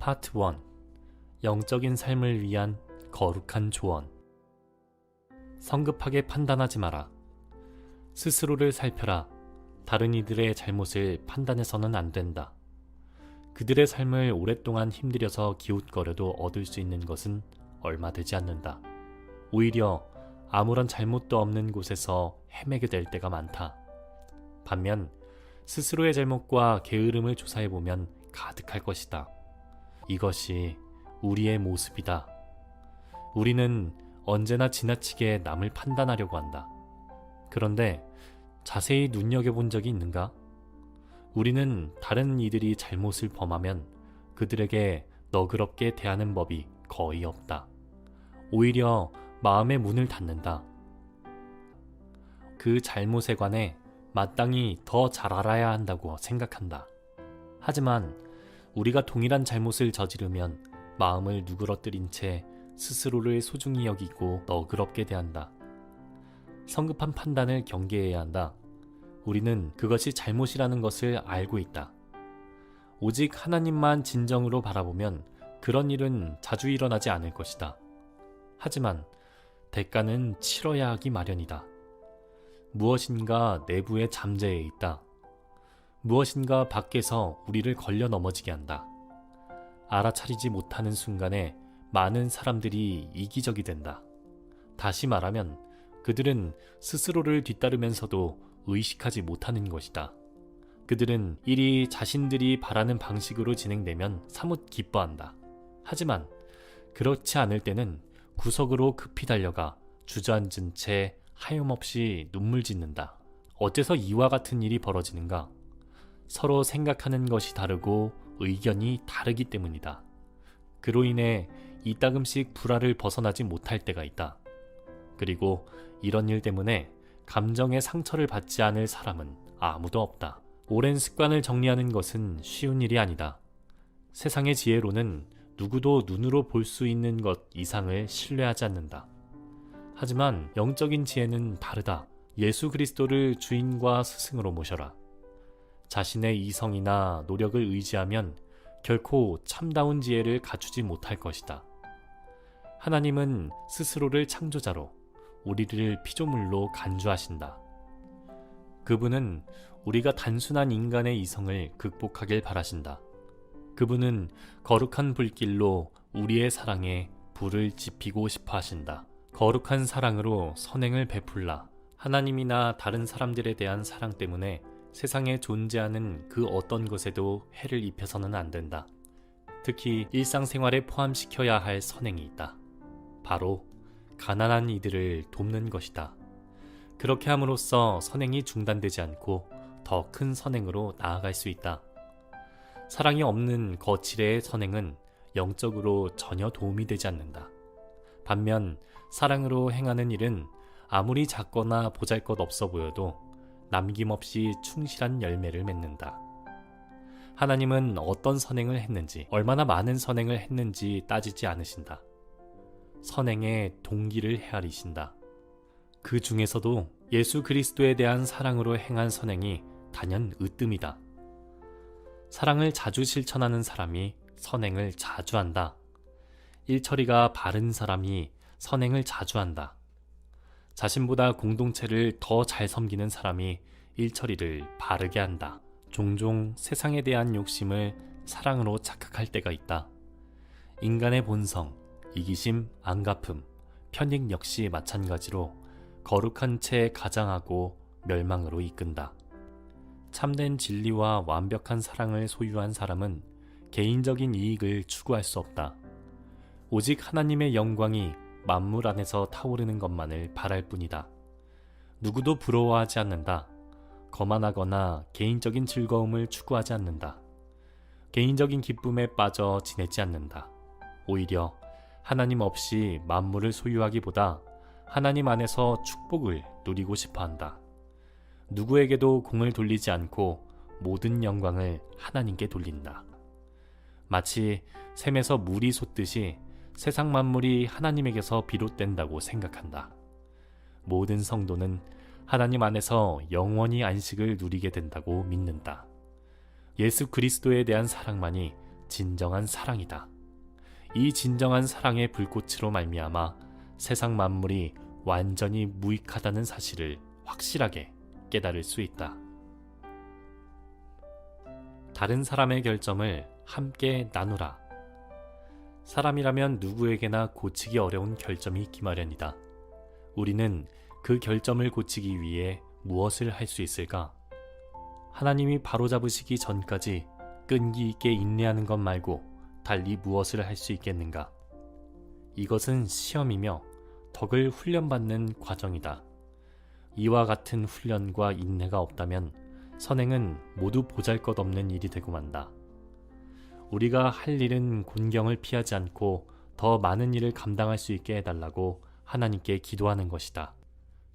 파트 1. 영적인 삶을 위한 거룩한 조언. 성급하게 판단하지 마라. 스스로를 살펴라. 다른 이들의 잘못을 판단해서는 안 된다. 그들의 삶을 오랫동안 힘들여서 기웃거려도 얻을 수 있는 것은 얼마 되지 않는다. 오히려 아무런 잘못도 없는 곳에서 헤매게 될 때가 많다. 반면 스스로의 잘못과 게으름을 조사해보면 가득할 것이다. 이것이 우리의 모습이다. 우리는 언제나 지나치게 남을 판단하려고 한다. 그런데 자세히 눈여겨본 적이 있는가? 우리는 다른 이들이 잘못을 범하면 그들에게 너그럽게 대하는 법이 거의 없다. 오히려 마음의 문을 닫는다. 그 잘못에 관해 마땅히 더 잘 알아야 한다고 생각한다. 하지만 우리가 동일한 잘못을 저지르면 마음을 누그러뜨린 채 스스로를 소중히 여기고 너그럽게 대한다. 성급한 판단을 경계해야 한다. 우리는 그것이 잘못이라는 것을 알고 있다. 오직 하나님만 진정으로 바라보면 그런 일은 자주 일어나지 않을 것이다. 하지만 대가는 치러야 하기 마련이다. 무엇인가 내부에 잠재해 있다. 무엇인가 밖에서 우리를 걸려 넘어지게 한다. 알아차리지 못하는 순간에 많은 사람들이 이기적이 된다. 다시 말하면 그들은 스스로를 뒤따르면서도 의식하지 못하는 것이다. 그들은 일이 자신들이 바라는 방식으로 진행되면 사뭇 기뻐한다. 하지만 그렇지 않을 때는 구석으로 급히 달려가 주저앉은 채 하염없이 눈물 짓는다. 어째서 이와 같은 일이 벌어지는가? 서로 생각하는 것이 다르고 의견이 다르기 때문이다. 그로 인해 이따금씩 불화를 벗어나지 못할 때가 있다. 그리고 이런 일 때문에 감정의 상처를 받지 않을 사람은 아무도 없다. 오랜 습관을 정리하는 것은 쉬운 일이 아니다. 세상의 지혜로는 누구도 눈으로 볼 수 있는 것 이상을 신뢰하지 않는다. 하지만 영적인 지혜는 다르다. 예수 그리스도를 주인과 스승으로 모셔라. 자신의 이성이나 노력을 의지하면 결코 참다운 지혜를 갖추지 못할 것이다. 하나님은 스스로를 창조자로 우리를 피조물로 간주하신다. 그분은 우리가 단순한 인간의 이성을 극복하길 바라신다. 그분은 거룩한 불길로 우리의 사랑에 불을 지피고 싶어 하신다. 거룩한 사랑으로 선행을 베풀라. 하나님이나 다른 사람들에 대한 사랑 때문에 세상에 존재하는 그 어떤 것에도 해를 입혀서는 안 된다. 특히 일상생활에 포함시켜야 할 선행이 있다. 바로 가난한 이들을 돕는 것이다. 그렇게 함으로써 선행이 중단되지 않고 더 큰 선행으로 나아갈 수 있다. 사랑이 없는 거칠의 선행은 영적으로 전혀 도움이 되지 않는다. 반면 사랑으로 행하는 일은 아무리 작거나 보잘것없어 보여도 남김없이 충실한 열매를 맺는다. 하나님은 어떤 선행을 했는지, 얼마나 많은 선행을 했는지 따지지 않으신다. 선행의 동기를 헤아리신다. 그 중에서도 예수 그리스도에 대한 사랑으로 행한 선행이 단연 으뜸이다. 사랑을 자주 실천하는 사람이 선행을 자주 한다. 일처리가 바른 사람이 선행을 자주 한다. 자신보다 공동체를 더 잘 섬기는 사람이 일처리를 바르게 한다. 종종 세상에 대한 욕심을 사랑으로 착각할 때가 있다. 인간의 본성, 이기심, 안갚음, 편익 역시 마찬가지로 거룩한 채 가장하고 멸망으로 이끈다. 참된 진리와 완벽한 사랑을 소유한 사람은 개인적인 이익을 추구할 수 없다. 오직 하나님의 영광이 만물 안에서 타오르는 것만을 바랄 뿐이다. 누구도 부러워하지 않는다. 거만하거나 개인적인 즐거움을 추구하지 않는다. 개인적인 기쁨에 빠져 지내지 않는다. 오히려 하나님 없이 만물을 소유하기보다 하나님 안에서 축복을 누리고 싶어 한다. 누구에게도 공을 돌리지 않고 모든 영광을 하나님께 돌린다. 마치 샘에서 물이 솟듯이 세상 만물이 하나님에게서 비롯된다고 생각한다. 모든 성도는 하나님 안에서 영원히 안식을 누리게 된다고 믿는다. 예수 그리스도에 대한 사랑만이 진정한 사랑이다. 이 진정한 사랑의 불꽃으로 말미암아 세상 만물이 완전히 무익하다는 사실을 확실하게 깨달을 수 있다. 다른 사람의 결점을 함께 나누라. 사람이라면 누구에게나 고치기 어려운 결점이 있기 마련이다. 우리는 그 결점을 고치기 위해 무엇을 할 수 있을까? 하나님이 바로잡으시기 전까지 끈기 있게 인내하는 것 말고 달리 무엇을 할 수 있겠는가? 이것은 시험이며 덕을 훈련받는 과정이다. 이와 같은 훈련과 인내가 없다면 선행은 모두 보잘것없는 일이 되고 만다. 우리가 할 일은 곤경을 피하지 않고 더 많은 일을 감당할 수 있게 해달라고 하나님께 기도하는 것이다.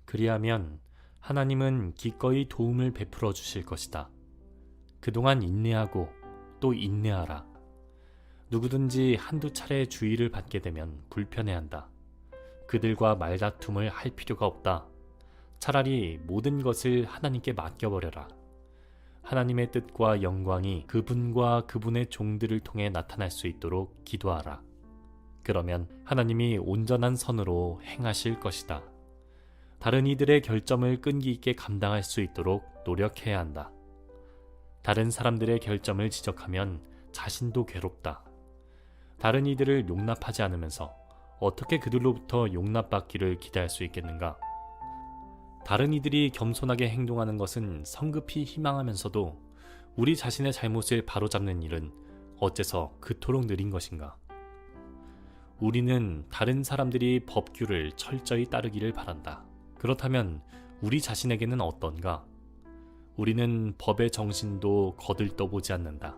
그리하면 하나님은 기꺼이 도움을 베풀어 주실 것이다. 그동안 인내하고 또 인내하라. 누구든지 한두 차례 주의를 받게 되면 불편해한다. 그들과 말다툼을 할 필요가 없다. 차라리 모든 것을 하나님께 맡겨버려라. 하나님의 뜻과 영광이 그분과 그분의 종들을 통해 나타날 수 있도록 기도하라. 그러면 하나님이 온전한 선으로 행하실 것이다. 다른 이들의 결점을 끈기 있게 감당할 수 있도록 노력해야 한다. 다른 사람들의 결점을 지적하면 자신도 괴롭다. 다른 이들을 용납하지 않으면서 어떻게 그들로부터 용납받기를 기대할 수 있겠는가? 다른 이들이 겸손하게 행동하는 것은 성급히 희망하면서도 우리 자신의 잘못을 바로잡는 일은 어째서 그토록 느린 것인가? 우리는 다른 사람들이 법규를 철저히 따르기를 바란다. 그렇다면 우리 자신에게는 어떤가? 우리는 법의 정신도 거들떠보지 않는다.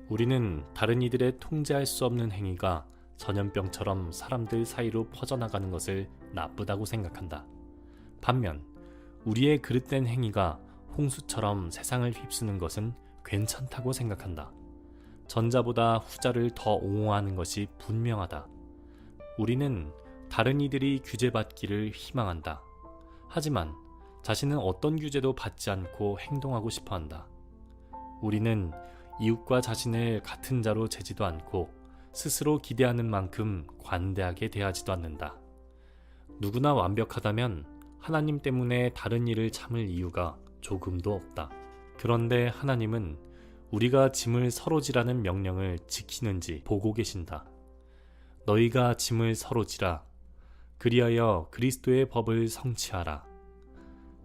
우리는 다른 이들의 통제할 수 없는 행위가 전염병처럼 사람들 사이로 퍼져나가는 것을 나쁘다고 생각한다. 반면 우리의 그릇된 행위가 홍수처럼 세상을 휩쓰는 것은 괜찮다고 생각한다. 전자보다 후자를 더 옹호하는 것이 분명하다. 우리는 다른 이들이 규제받기를 희망한다. 하지만 자신은 어떤 규제도 받지 않고 행동하고 싶어한다. 우리는 이웃과 자신을 같은 자로 재지도 않고 스스로 기대하는 만큼 관대하게 대하지도 않는다. 누구나 완벽하다면 하나님 때문에 다른 일을 참을 이유가 조금도 없다. 그런데 하나님은 우리가 짐을 서로 지라는 명령을 지키는지 보고 계신다. 너희가 짐을 서로 지라. 그리하여 그리스도의 법을 성취하라.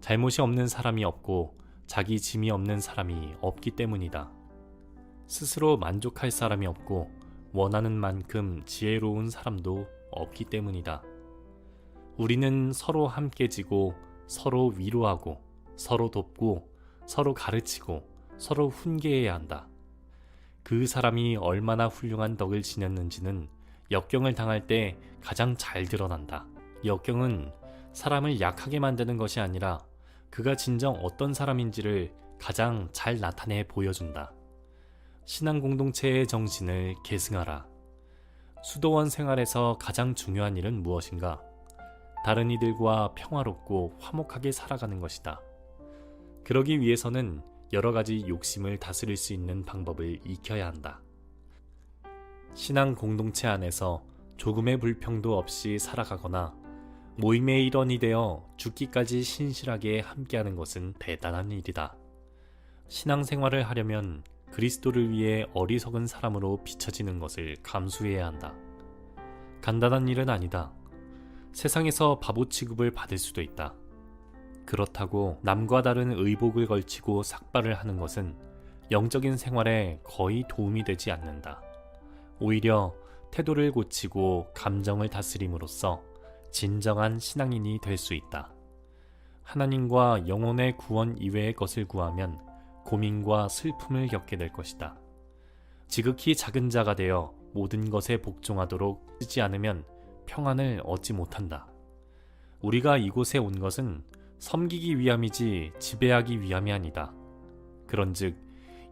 잘못이 없는 사람이 없고 자기 짐이 없는 사람이 없기 때문이다. 스스로 만족할 사람이 없고 원하는 만큼 지혜로운 사람도 없기 때문이다. 우리는 서로 함께 지고 서로 위로하고 서로 돕고 서로 가르치고 서로 훈계해야 한다. 그 사람이 얼마나 훌륭한 덕을 지녔는지는 역경을 당할 때 가장 잘 드러난다. 역경은 사람을 약하게 만드는 것이 아니라 그가 진정 어떤 사람인지를 가장 잘 나타내 보여준다. 신앙 공동체의 정신을 계승하라. 수도원 생활에서 가장 중요한 일은 무엇인가? 다른 이들과 평화롭고 화목하게 살아가는 것이다. 그러기 위해서는 여러 가지 욕심을 다스릴 수 있는 방법을 익혀야 한다. 신앙 공동체 안에서 조금의 불평도 없이 살아가거나 모임의 일원이 되어 죽기까지 신실하게 함께하는 것은 대단한 일이다. 신앙생활을 하려면 그리스도를 위해 어리석은 사람으로 비춰지는 것을 감수해야 한다. 간단한 일은 아니다. 세상에서 바보 취급을 받을 수도 있다. 그렇다고 남과 다른 의복을 걸치고 삭발을 하는 것은 영적인 생활에 거의 도움이 되지 않는다. 오히려 태도를 고치고 감정을 다스림으로써 진정한 신앙인이 될 수 있다. 하나님과 영혼의 구원 이외의 것을 구하면 고민과 슬픔을 겪게 될 것이다. 지극히 작은 자가 되어 모든 것에 복종하도록 쓰지 않으면 평안을 얻지 못한다. 우리가 이곳에 온 것은 섬기기 위함이지 지배하기 위함이 아니다. 그런즉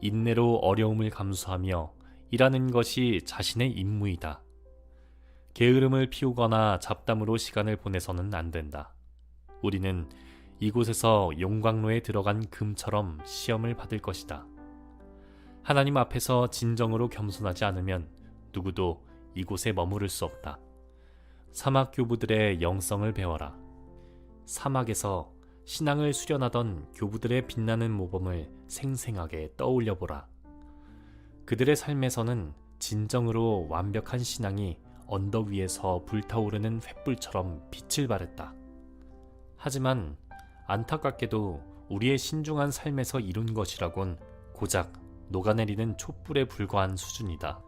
인내로 어려움을 감수하며 일하는 것이 자신의 임무이다. 게으름을 피우거나 잡담으로 시간을 보내서는 안 된다. 우리는 이곳에서 용광로에 들어간 금처럼 시험을 받을 것이다. 하나님 앞에서 진정으로 겸손하지 않으면 누구도 이곳에 머무를 수 없다. 사막 교부들의 영성을 배워라. 사막에서 신앙을 수련하던 교부들의 빛나는 모범을 생생하게 떠올려보라. 그들의 삶에서는 진정으로 완벽한 신앙이 언덕 위에서 불타오르는 횃불처럼 빛을 발했다. 하지만 안타깝게도 우리의 신중한 삶에서 이룬 것이라곤 고작 녹아내리는 촛불에 불과한 수준이다.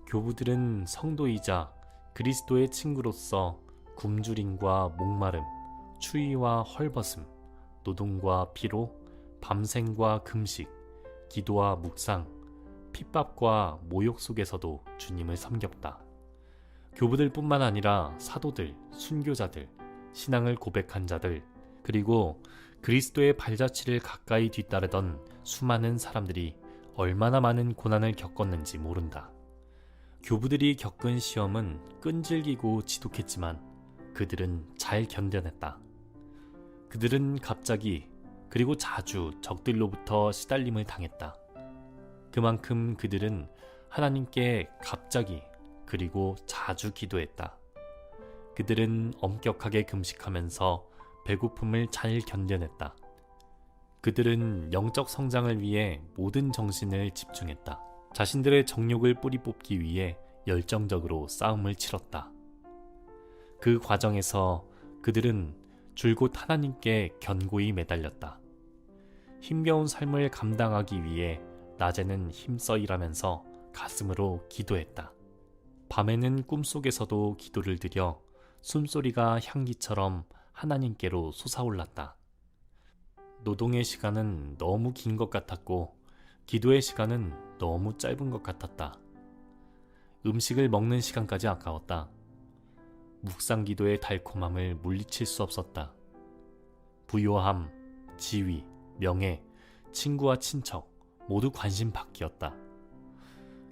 교부들은 성도이자 그리스도의 친구로서 굶주림과 목마름, 추위와 헐벗음, 노동과 피로, 밤샘과 금식, 기도와 묵상, 핍박과 모욕 속에서도 주님을 섬겼다. 교부들뿐만 아니라 사도들, 순교자들, 신앙을 고백한 자들, 그리고 그리스도의 발자취를 가까이 뒤따르던 수많은 사람들이 얼마나 많은 고난을 겪었는지 모른다. 교부들이 겪은 시험은 끈질기고 지독했지만 그들은 잘 견뎌냈다. 그들은 갑자기 그리고 자주 적들로부터 시달림을 당했다. 그만큼 그들은 하나님께 갑자기 그리고 자주 기도했다. 그들은 엄격하게 금식하면서 배고픔을 잘 견뎌냈다. 그들은 영적 성장을 위해 모든 정신을 집중했다. 자신들의 정욕을 뿌리 뽑기 위해 열정적으로 싸움을 치렀다. 그 과정에서 그들은 줄곧 하나님께 견고히 매달렸다. 힘겨운 삶을 감당하기 위해 낮에는 힘써 일하면서 가슴으로 기도했다. 밤에는 꿈속에서도 기도를 드려 숨소리가 향기처럼 하나님께로 솟아올랐다. 노동의 시간은 너무 긴 것 같았고 기도의 시간은 너무 짧은 것 같았다. 음식을 먹는 시간까지 아까웠다. 묵상 기도의 달콤함을 물리칠 수 없었다. 부요함, 지위, 명예, 친구와 친척 모두 관심 밖이었다.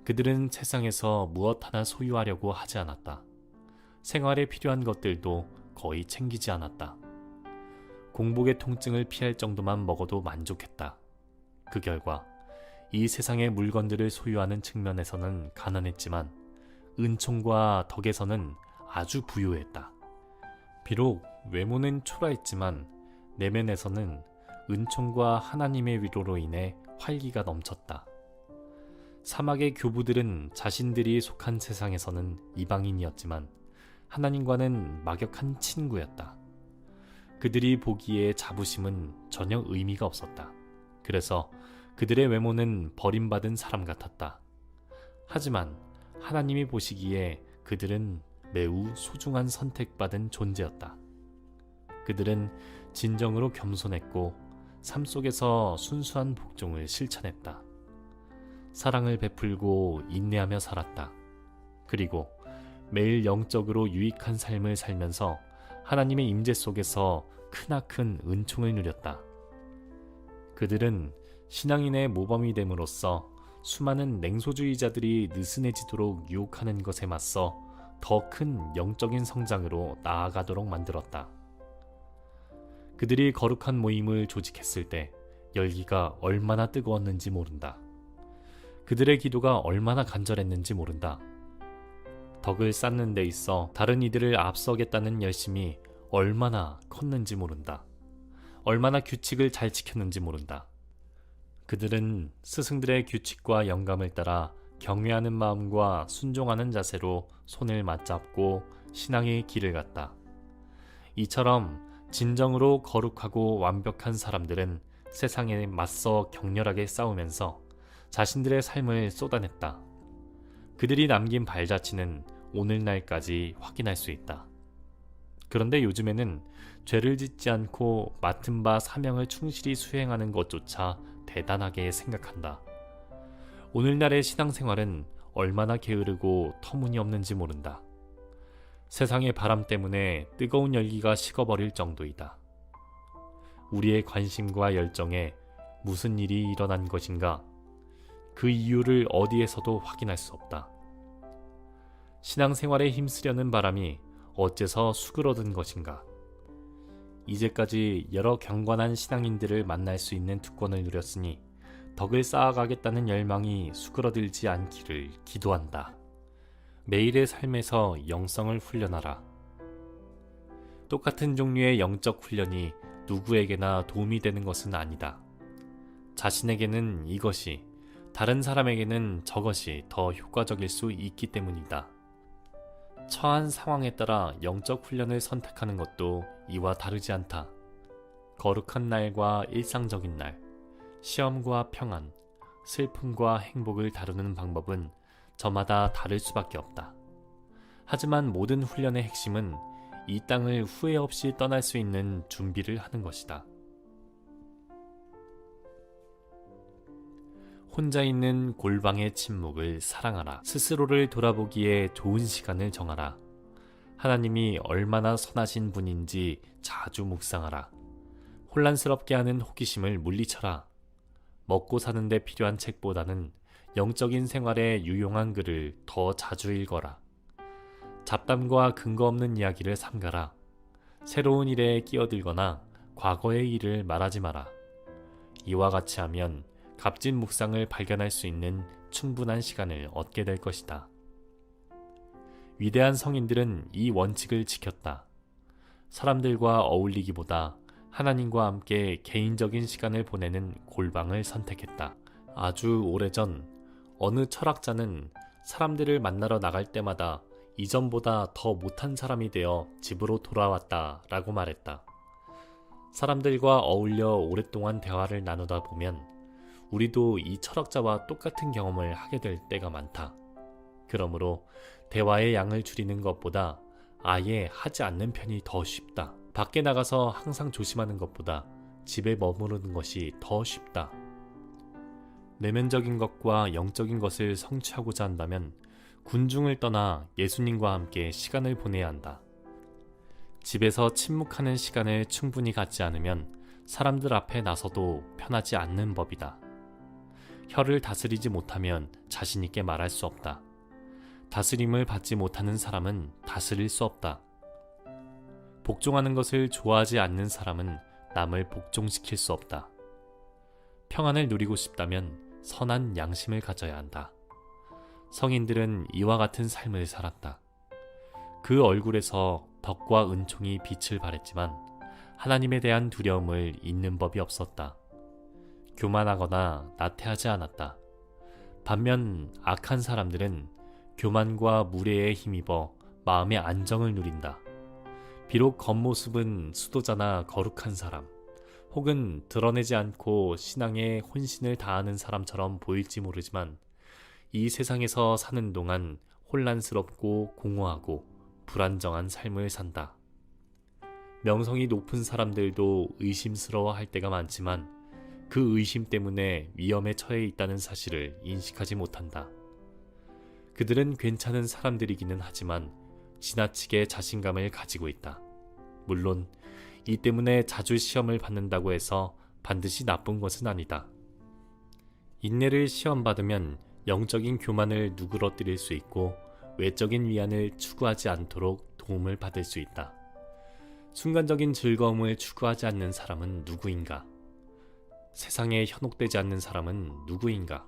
그들은 세상에서 무엇 하나 소유하려고 하지 않았다. 생활에 필요한 것들도 거의 챙기지 않았다. 공복의 통증을 피할 정도만 먹어도 만족했다. 그 결과 이 세상의 물건들을 소유하는 측면에서는 가난했지만 은총과 덕에서는 아주 부유했다. 비록 외모는 초라했지만 내면에서는 은총과 하나님의 위로로 인해 활기가 넘쳤다. 사막의 교부들은 자신들이 속한 세상에서는 이방인이었지만 하나님과는 막역한 친구였다. 그들이 보기에 자부심은 전혀 의미가 없었다. 그래서 그들의 외모는 버림받은 사람 같았다. 하지만 하나님이 보시기에 그들은 매우 소중한 선택받은 존재였다. 그들은 진정으로 겸손했고 삶 속에서 순수한 복종을 실천했다. 사랑을 베풀고 인내하며 살았다. 그리고 매일 영적으로 유익한 삶을 살면서 하나님의 임재 속에서 크나큰 은총을 누렸다. 그들은 신앙인의 모범이 됨으로써 수많은 냉소주의자들이 느슨해지도록 유혹하는 것에 맞서 더 큰 영적인 성장으로 나아가도록 만들었다. 그들이 거룩한 모임을 조직했을 때 열기가 얼마나 뜨거웠는지 모른다. 그들의 기도가 얼마나 간절했는지 모른다. 덕을 쌓는 데 있어 다른 이들을 앞서겠다는 열심이 얼마나 컸는지 모른다. 얼마나 규칙을 잘 지켰는지 모른다. 그들은 스승들의 규칙과 영감을 따라 경외하는 마음과 순종하는 자세로 손을 맞잡고 신앙의 길을 갔다. 이처럼 진정으로 거룩하고 완벽한 사람들은 세상에 맞서 격렬하게 싸우면서 자신들의 삶을 쏟아냈다. 그들이 남긴 발자취는 오늘날까지 확인할 수 있다. 그런데 요즘에는 죄를 짓지 않고 맡은 바 사명을 충실히 수행하는 것조차 대단하게 생각한다. 오늘날의 신앙생활은 얼마나 게으르고 터무니없는지 모른다. 세상의 바람 때문에 뜨거운 열기가 식어버릴 정도이다. 우리의 관심과 열정에 무슨 일이 일어난 것인가? 그 이유를 어디에서도 확인할 수 없다. 신앙생활에 힘쓰려는 바람이 어째서 수그러든 것인가? 이제까지 여러 경건한 신앙인들을 만날 수 있는 특권을 누렸으니 덕을 쌓아가겠다는 열망이 수그러들지 않기를 기도한다. 매일의 삶에서 영성을 훈련하라. 똑같은 종류의 영적 훈련이 누구에게나 도움이 되는 것은 아니다. 자신에게는 이것이, 다른 사람에게는 저것이 더 효과적일 수 있기 때문이다. 처한 상황에 따라 영적 훈련을 선택하는 것도 이와 다르지 않다. 거룩한 날과 일상적인 날, 시험과 평안, 슬픔과 행복을 다루는 방법은 저마다 다를 수밖에 없다. 하지만 모든 훈련의 핵심은 이 땅을 후회 없이 떠날 수 있는 준비를 하는 것이다. 혼자 있는 골방의 침묵을 사랑하라. 스스로를 돌아보기에 좋은 시간을 정하라. 하나님이 얼마나 선하신 분인지 자주 묵상하라. 혼란스럽게 하는 호기심을 물리쳐라. 먹고 사는 데 필요한 책보다는 영적인 생활에 유용한 글을 더 자주 읽어라. 잡담과 근거 없는 이야기를 삼가라. 새로운 일에 끼어들거나 과거의 일을 말하지 마라. 이와 같이 하면 값진 묵상을 발견할 수 있는 충분한 시간을 얻게 될 것이다. 위대한 성인들은 이 원칙을 지켰다. 사람들과 어울리기보다 하나님과 함께 개인적인 시간을 보내는 골방을 선택했다. 아주 오래전 어느 철학자는 사람들을 만나러 나갈 때마다 이전보다 더 못한 사람이 되어 집으로 돌아왔다 라고 말했다. 사람들과 어울려 오랫동안 대화를 나누다 보면 우리도 이 철학자와 똑같은 경험을 하게 될 때가 많다. 그러므로 대화의 양을 줄이는 것보다 아예 하지 않는 편이 더 쉽다. 밖에 나가서 항상 조심하는 것보다 집에 머무르는 것이 더 쉽다. 내면적인 것과 영적인 것을 성취하고자 한다면 군중을 떠나 예수님과 함께 시간을 보내야 한다. 집에서 침묵하는 시간을 충분히 갖지 않으면 사람들 앞에 나서도 편하지 않는 법이다. 혀를 다스리지 못하면 자신 있게 말할 수 없다. 다스림을 받지 못하는 사람은 다스릴 수 없다. 복종하는 것을 좋아하지 않는 사람은 남을 복종시킬 수 없다. 평안을 누리고 싶다면 선한 양심을 가져야 한다. 성인들은 이와 같은 삶을 살았다. 그 얼굴에서 덕과 은총이 빛을 발했지만 하나님에 대한 두려움을 잇는 법이 없었다. 교만하거나 나태하지 않았다. 반면 악한 사람들은 교만과 무례에 힘입어 마음의 안정을 누린다. 비록 겉모습은 수도자나 거룩한 사람, 혹은 드러내지 않고 신앙에 혼신을 다하는 사람처럼 보일지 모르지만 이 세상에서 사는 동안 혼란스럽고 공허하고 불안정한 삶을 산다. 명성이 높은 사람들도 의심스러워할 때가 많지만 그 의심 때문에 위험에 처해 있다는 사실을 인식하지 못한다. 그들은 괜찮은 사람들이기는 하지만 지나치게 자신감을 가지고 있다. 물론 이 때문에 자주 시험을 받는다고 해서 반드시 나쁜 것은 아니다. 인내를 시험받으면 영적인 교만을 누그러뜨릴 수 있고 외적인 위안을 추구하지 않도록 도움을 받을 수 있다. 순간적인 즐거움을 추구하지 않는 사람은 누구인가? 세상에 현혹되지 않는 사람은 누구인가?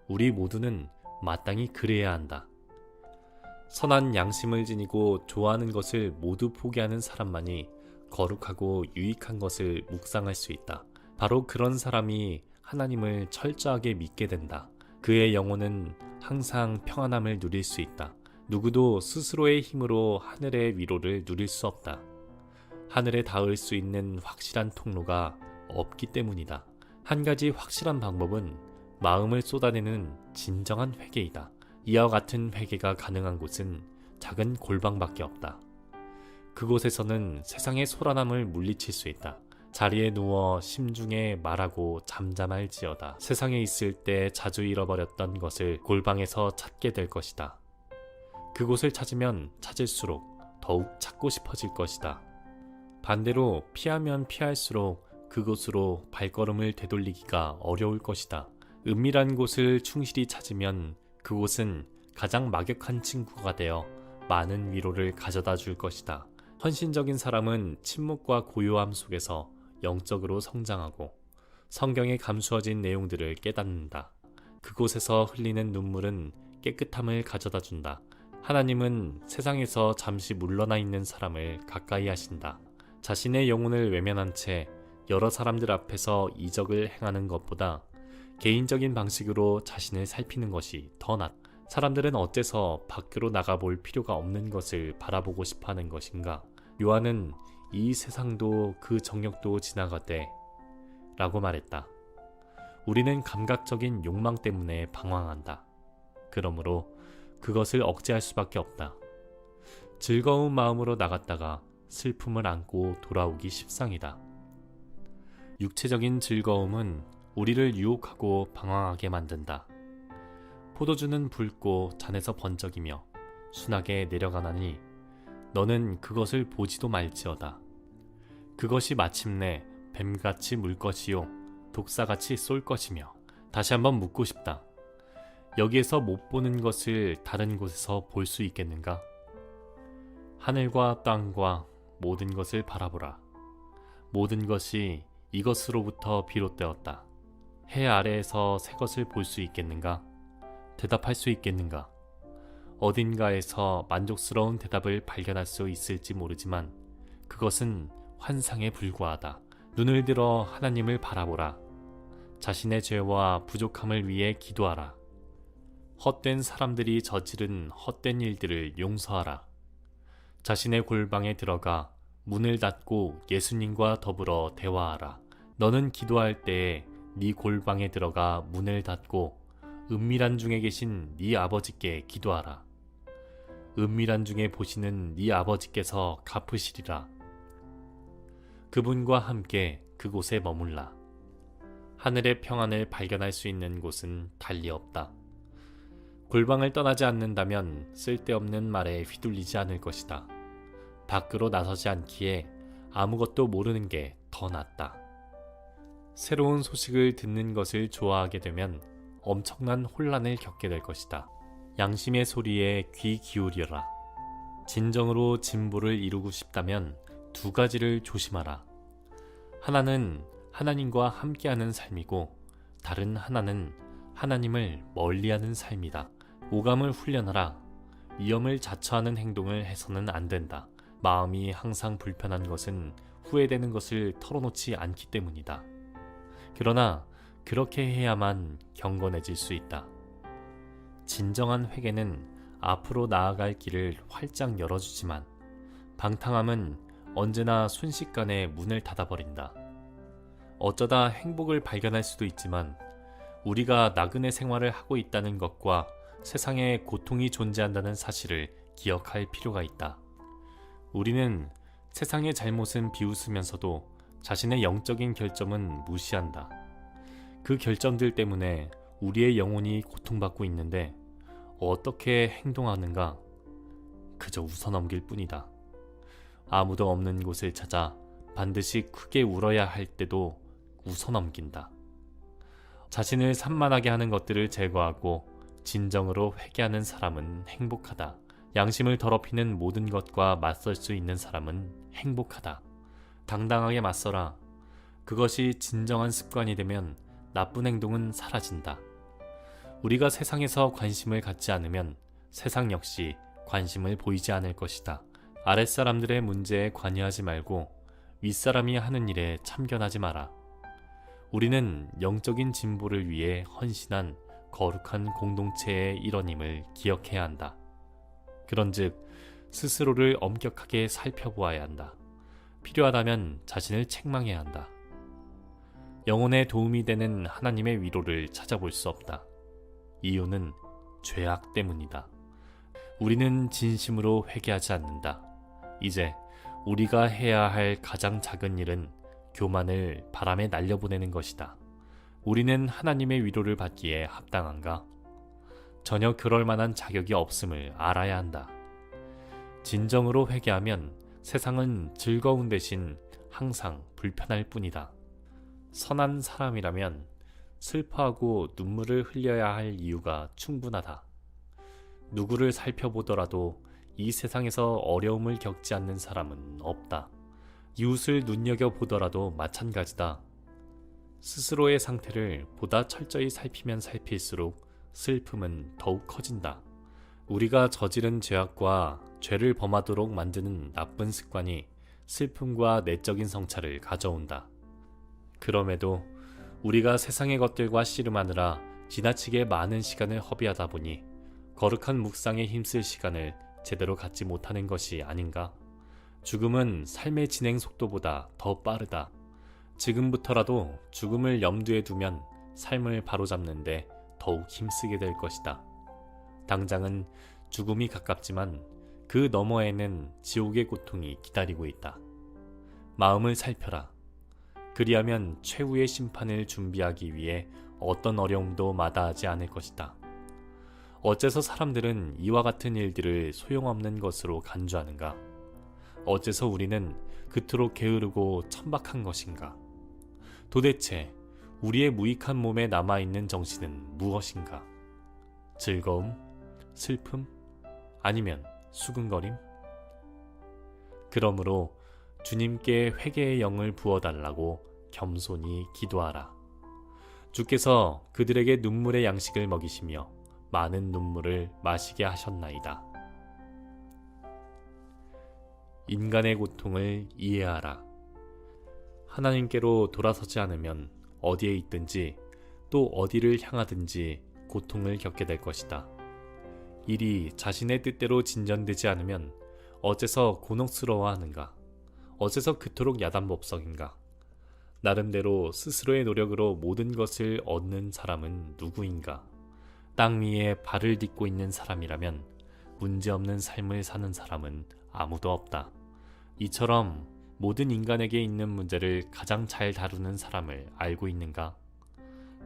우리 모두는 마땅히 그래야 한다. 선한 양심을 지니고 좋아하는 것을 모두 포기하는 사람만이 거룩하고 유익한 것을 묵상할 수 있다. 바로 그런 사람이 하나님을 철저하게 믿게 된다. 그의 영혼은 항상 평안함을 누릴 수 있다. 누구도 스스로의 힘으로 하늘의 위로를 누릴 수 없다. 하늘에 닿을 수 있는 확실한 통로가 없기 때문이다. 한 가지 확실한 방법은 마음을 쏟아내는 진정한 회개이다. 이와 같은 회개가 가능한 곳은 작은 골방밖에 없다. 그곳에서는 세상의 소란함을 물리칠 수 있다. 자리에 누워 심중에 말하고 잠잠할지어다. 세상에 있을 때 자주 잃어버렸던 것을 골방에서 찾게 될 것이다. 그곳을 찾으면 찾을수록 더욱 찾고 싶어질 것이다. 반대로 피하면 피할수록 그곳으로 발걸음을 되돌리기가 어려울 것이다. 은밀한 곳을 충실히 찾으면 그곳은 가장 막역한 친구가 되어 많은 위로를 가져다 줄 것이다. 헌신적인 사람은 침묵과 고요함 속에서 영적으로 성장하고 성경에 감수어진 내용들을 깨닫는다. 그곳에서 흘리는 눈물은 깨끗함을 가져다 준다. 하나님은 세상에서 잠시 물러나 있는 사람을 가까이 하신다. 자신의 영혼을 외면한 채 여러 사람들 앞에서 이적을 행하는 것보다 개인적인 방식으로 자신을 살피는 것이 더 낫다. 사람들은 어째서 밖으로 나가볼 필요가 없는 것을 바라보고 싶어하는 것인가? 요한은 이 세상도 그 정욕도 지나가되 라고 말했다. 우리는 감각적인 욕망 때문에 방황한다. 그러므로 그것을 억제할 수밖에 없다. 즐거운 마음으로 나갔다가 슬픔을 안고 돌아오기 십상이다. 육체적인 즐거움은 우리를 유혹하고 방황하게 만든다. 포도주는 붉고 잔에서 번쩍이며 순하게 내려가나니 너는 그것을 보지도 말지어다. 그것이 마침내 뱀같이 물 것이요 독사같이 쏠 것이며. 다시 한번 묻고 싶다. 여기에서 못 보는 것을 다른 곳에서 볼 수 있겠는가? 하늘과 땅과 모든 것을 바라보라. 모든 것이 이것으로부터 비롯되었다. 해 아래에서 새 것을 볼 수 있겠는가? 대답할 수 있겠는가? 어딘가에서 만족스러운 대답을 발견할 수 있을지 모르지만 그것은 환상에 불과하다. 눈을 들어 하나님을 바라보라. 자신의 죄와 부족함을 위해 기도하라. 헛된 사람들이 저지른 헛된 일들을 용서하라. 자신의 골방에 들어가 문을 닫고 예수님과 더불어 대화하라. 너는 기도할 때에 네 골방에 들어가 문을 닫고 은밀한 중에 계신 네 아버지께 기도하라. 은밀한 중에 보시는 네 아버지께서 갚으시리라. 그분과 함께 그곳에 머물라. 하늘의 평안을 발견할 수 있는 곳은 달리 없다. 골방을 떠나지 않는다면 쓸데없는 말에 휘둘리지 않을 것이다. 밖으로 나서지 않기에 아무것도 모르는 게 더 낫다. 새로운 소식을 듣는 것을 좋아하게 되면 엄청난 혼란을 겪게 될 것이다. 양심의 소리에 귀 기울여라. 진정으로 진보를 이루고 싶다면 두 가지를 조심하라. 하나는 하나님과 함께하는 삶이고 다른 하나는 하나님을 멀리하는 삶이다. 오감을 훈련하라. 위험을 자처하는 행동을 해서는 안 된다. 마음이 항상 불편한 것은 후회되는 것을 털어놓지 않기 때문이다. 그러나 그렇게 해야만 경건해질 수 있다. 진정한 회개는 앞으로 나아갈 길을 활짝 열어주지만 방탕함은 언제나 순식간에 문을 닫아버린다. 어쩌다 행복을 발견할 수도 있지만 우리가 나그네 생활을 하고 있다는 것과 세상에 고통이 존재한다는 사실을 기억할 필요가 있다. 우리는 세상의 잘못은 비웃으면서도 자신의 영적인 결점은 무시한다. 그 결점들 때문에 우리의 영혼이 고통받고 있는데 어떻게 행동하는가? 그저 웃어넘길 뿐이다. 아무도 없는 곳을 찾아 반드시 크게 울어야 할 때도 웃어넘긴다. 자신을 산만하게 하는 것들을 제거하고 진정으로 회개하는 사람은 행복하다. 양심을 더럽히는 모든 것과 맞설 수 있는 사람은 행복하다. 당당하게 맞서라. 그것이 진정한 습관이 되면 나쁜 행동은 사라진다. 우리가 세상에서 관심을 갖지 않으면 세상 역시 관심을 보이지 않을 것이다. 아랫사람들의 문제에 관여하지 말고 윗사람이 하는 일에 참견하지 마라. 우리는 영적인 진보를 위해 헌신한 거룩한 공동체의 일원임을 기억해야 한다. 그런즉 스스로를 엄격하게 살펴보아야 한다. 필요하다면 자신을 책망해야 한다. 영혼에 도움이 되는 하나님의 위로를 찾아볼 수 없다. 이유는 죄악 때문이다. 우리는 진심으로 회개하지 않는다. 이제 우리가 해야 할 가장 작은 일은 교만을 바람에 날려보내는 것이다. 우리는 하나님의 위로를 받기에 합당한가? 전혀 그럴 만한 자격이 없음을 알아야 한다. 진정으로 회개하면 세상은 즐거운 대신 항상 불편할 뿐이다. 선한 사람이라면 슬퍼하고 눈물을 흘려야 할 이유가 충분하다. 누구를 살펴보더라도 이 세상에서 어려움을 겪지 않는 사람은 없다. 이웃을 눈여겨보더라도 마찬가지다. 스스로의 상태를 보다 철저히 살피면 살필수록 슬픔은 더욱 커진다. 우리가 저지른 죄악과 죄를 범하도록 만드는 나쁜 습관이 슬픔과 내적인 성찰을 가져온다. 그럼에도 우리가 세상의 것들과 씨름하느라 지나치게 많은 시간을 허비하다 보니 거룩한 묵상에 힘쓸 시간을 제대로 갖지 못하는 것이 아닌가? 죽음은 삶의 진행 속도보다 더 빠르다. 지금부터라도 죽음을 염두에 두면 삶을 바로잡는데 더욱 힘쓰게 될 것이다. 당장은 죽음이 가깝지만 그 너머에는 지옥의 고통이 기다리고 있다. 마음을 살펴라. 그리하면 최후의 심판을 준비하기 위해 어떤 어려움도 마다하지 않을 것이다. 어째서 사람들은 이와 같은 일들을 소용없는 것으로 간주하는가? 어째서 우리는 그토록 게으르고 천박한 것인가? 도대체 우리의 무익한 몸에 남아있는 정신은 무엇인가? 즐거움? 슬픔? 아니면 수근거림? 그러므로 주님께 회개의 영을 부어달라고 겸손히 기도하라. 주께서 그들에게 눈물의 양식을 먹이시며 많은 눈물을 마시게 하셨나이다. 인간의 고통을 이해하라. 하나님께로 돌아서지 않으면 어디에 있든지 또 어디를 향하든지 고통을 겪게 될 것이다. 일이 자신의 뜻대로 진전되지 않으면 어째서 곤혹스러워하는가? 어째서 그토록 야단법석인가? 나름대로 스스로의 노력으로 모든 것을 얻는 사람은 누구인가? 땅 위에 발을 딛고 있는 사람이라면 문제없는 삶을 사는 사람은 아무도 없다. 이처럼 모든 인간에게 있는 문제를 가장 잘 다루는 사람을 알고 있는가?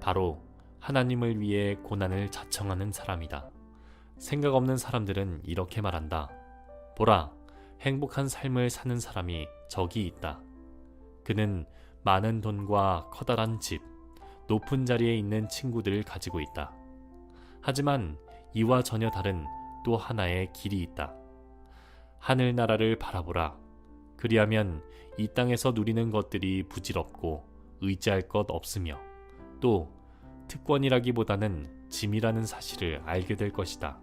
바로 하나님을 위해 고난을 자청하는 사람이다. 생각 없는 사람들은 이렇게 말한다. 보라, 행복한 삶을 사는 사람이 저기 있다. 그는 많은 돈과 커다란 집, 높은 자리에 있는 친구들을 가지고 있다. 하지만 이와 전혀 다른 또 하나의 길이 있다. 하늘나라를 바라보라. 그리하면 이 땅에서 누리는 것들이 부질없고 의지할 것 없으며 또 특권이라기보다는 짐이라는 사실을 알게 될 것이다.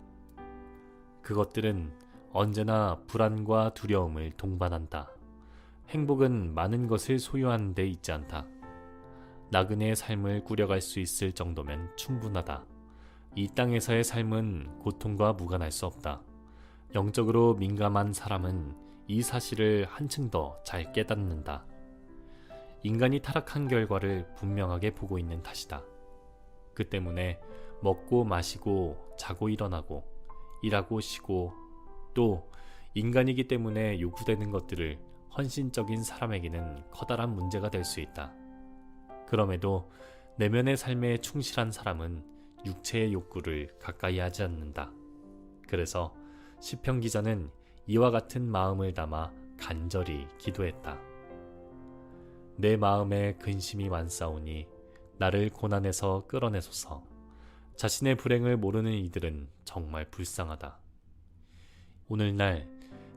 그것들은 언제나 불안과 두려움을 동반한다. 행복은 많은 것을 소유하는 데 있지 않다. 나그네의 삶을 꾸려갈 수 있을 정도면 충분하다. 이 땅에서의 삶은 고통과 무관할 수 없다. 영적으로 민감한 사람은 이 사실을 한층 더 잘 깨닫는다. 인간이 타락한 결과를 분명하게 보고 있는 탓이다. 그 때문에 먹고 마시고 자고 일어나고 일하고 쉬고 또 인간이기 때문에 요구되는 것들을 헌신적인 사람에게는 커다란 문제가 될 수 있다. 그럼에도 내면의 삶에 충실한 사람은 육체의 욕구를 가까이 하지 않는다. 그래서 시편 기자는 이와 같은 마음을 담아 간절히 기도했다. 내 마음에 근심이 많사오니 나를 고난에서 끌어내소서. 자신의 불행을 모르는 이들은 정말 불쌍하다. 오늘날